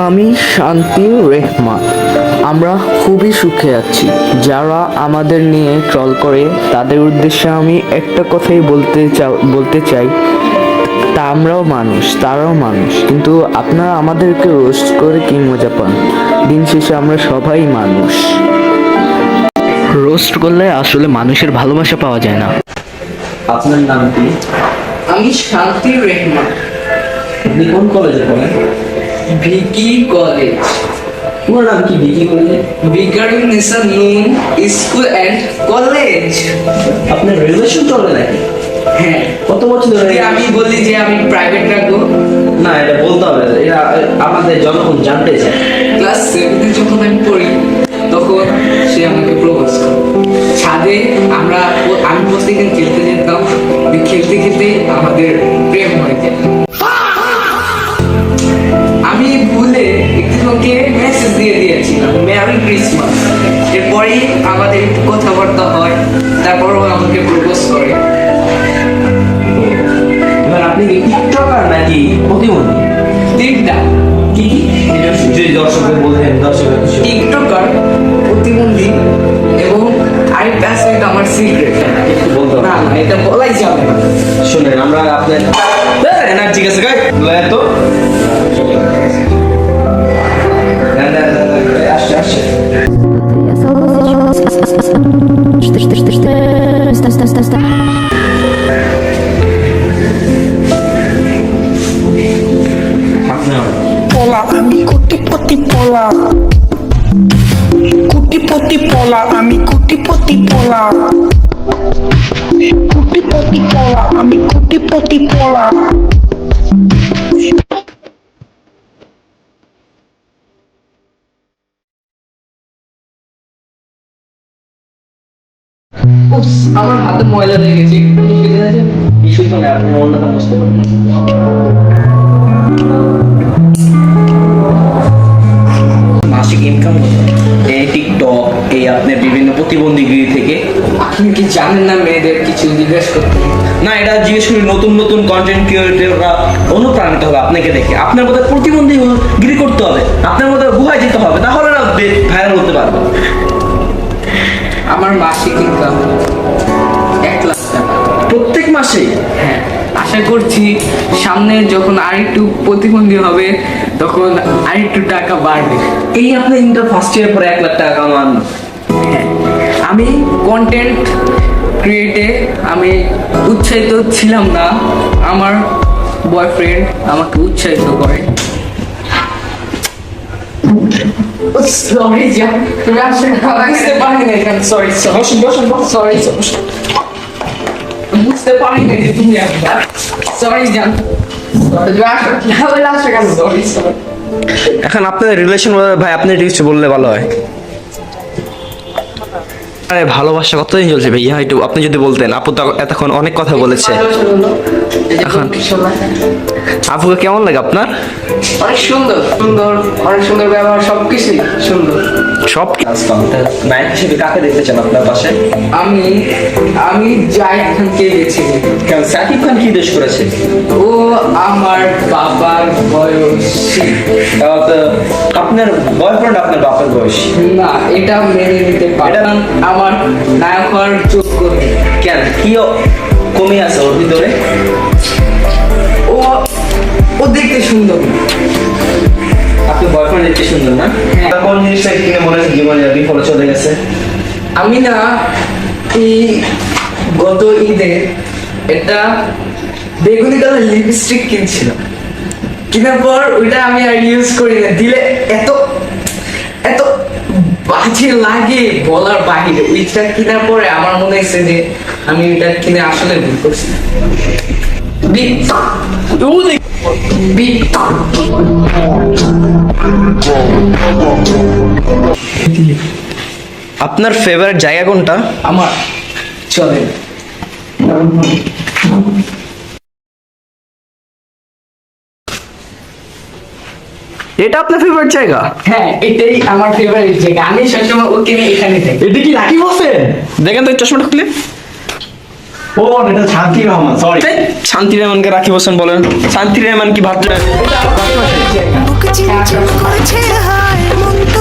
আমি শান্তি রেহমান। আমরা খুবই সুখে আছি। যারা আমাদের নিয়ে ট্রল করে তাদের উদ্দেশ্যে আমি একটা কথাই বলতে চাই, তা আমরাও মানুষ, তারাও মানুষ, কিন্তু আপনারা আমাদেরকে রোস্ট করে কি মজা পান? দিন শেষে আমরা সবাই মানুষ। রোস্ট করলে আসলে মানুষের ভালোবাসা পাওয়া যায় না। আপনার নাম কি? আমি শান্তি রেহমান। আপনি কোন কলেজে পড়েন? ভিকি কলেজ, তোমার নাম কি ভিকি কলেজে? ভিকারুন্নেসা নূন স্কুল অ্যান্ড কলেজ। আপনার রিলেশন চলে নাকি? হ্যাঁ। কত বছর ধরে? যদি আমি বলি যে আমি প্রাইভেট রাখবো? না, এটা বলতে হবে, এটা আমাদের জনগণ জানতে চায়। ক্লাস 7 যখন আমি পড়ি তখন সে আমাকে প্রপোজ করে ছাদে। আমি প্রত্যেকদিন খেলতে যেতাম, খেলতে খেলতে আমাদের প্রেম হয়ে যায়। আমি ভুলে একদিন ওকে মেসেজ দিয়ে দিয়েছিলাম মেরি ক্রিসমাস। এরপরেই আমাদের একটু কথাবার্তা হয়, তারপর ও আমাকে প্রপোজ করে। এবার আপনি কি টিকটকার নাকি প্রতিবন্ধী? তিনটা। কি কি? এটা যে দর্শকদের বলতেন, দর্শকরা খুশি হবে। টিকটকার, প্রতিবন্ধী, এবং আরেকটা আছে, এটা আমার সিক্রেট। একটু বলতে হবে। না না, এটা বলাই যাবে না। শুনেন, আমরা আপনার এনার্জি আছে গাই লয় তো আসছে আসছে। Pola, ami kuti pola. Kuti pola, ami kuti pola. Kuti pola, ami kuti pola. Oops, আমার হাতে ময়লা লেগে গেছে, একটু মুছে দেওয়া যাবে? কিছুই তো না, আপনি অন্যটা বুঝতে পারেন। মাসিক ইনকাম এই টিকটক, এই আপনার বিভিন্ন প্রতিবন্ধীগিরি থেকে? আপনি কি জানেন না মেয়েদের কিছু জিজ্ঞেস করতে? না, এটা জিজ্ঞেস করি, নতুন নতুন কন্টেন্ট ক্রিয়েটররা অনুপ্রাণিত হবে আপনাকে দেখে। আপনার মধ্যে প্রতিবন্ধীগিরি করতে হবে, আপনার মধ্যে গুহায় যেতে হবে, তাহলে না ভাইরাল হতে পারবে। আমার মাসিক ইনকাম 1 লাখ টাকা প্রত্যেক মাসে? হ্যাঁ, আশা করছি সামনে যখন আরেকটু প্রতিবন্ধী হবে তখন আরেকটু টাকা বাড়বে। এই আপনি ইন্টার ফার্স্ট ইয়ার পরে 1 লাখ টাকা কামান? হ্যাঁ, আমি কন্টেন্ট ক্রিয়েটে আমি উৎসাহিত ছিলাম না, আমার বয়ফ্রেন্ড আমাকে উৎসাহিত করে। সরি জান, তুমি আসলে বুঝতে পারি না কেন। সরি বসুন বসুন সরি বুঝতে পারি না যে তুমি একবার। সরি জান, সরি। এখন আপনাদের রিলেশন ভাই, আপনি কিছু বললে ভালো হয়। আরে ভালোবাসা কতদিন চলছে ভাইয়া, একটু আপনি যদি বলতেন। আপু তো এতক্ষণ অনেক কথা বলেছে। এখন আপুকে কেমন লাগে আপনার? অনেক সুন্দর সুন্দর, অনেক সুন্দর ব্যবহার, সবকিছুই সুন্দর। সব নায়ক হিসেবে কাকে দেখতে চান আপনার পাশে? আমি জাহিদ খানকে বেছে নিই। কেন, সাকিব খান কি দেশ করেছে? ও আমার বাবার বয়সী। আপনার বয়ফ্রেন্ড আপনার বাপের বয়সী? না, এটা মেনে নিতে পারে এটা না, আমার নায়ক হওয়ার যোগ্য নেই। কেন, কি কমে আছে ওর ভিতরে? ও দেখতে সুন্দর না। আপনার বয়ফ্রেন্ড দেখতে সুন্দর না? হ্যাঁ। কোন জিনিসটা কিনে মনে হচ্ছে জীবনে বিফলে চলে গেছে? আমি না এই গত ঈদে একটা বেগুনি কালার লিপস্টিক কিনছিলাম, কেনার পর ওইটা আমি আর ইউজ করি না। দিলে এত এত বাজে লাগে বলার বাহিরে। ওইটা কেনার পরে আমার মনে হয়েছে যে আমি এটা কিনে আসলে ভুল করছি। আপনার ফেভারিট জায়গা কোনটা? আমার চলে এটা আপনার ফেভারিট জায়গা? হ্যাঁ, এটাই আমার ফেভারিট জায়গা। আমি সবসময় ওকে নিয়ে এখানে থাকি। এটা কি রাকিব হোসেন? দেখেন তো চশমাটা খুলে। ও এটা শান্তি রহমান, সরি। শান্তি রহমানকে রাকিব হোসেন বলেন? শান্তি রহমান কি ভাবছেন? চিনচিন করেছে হায় মনটা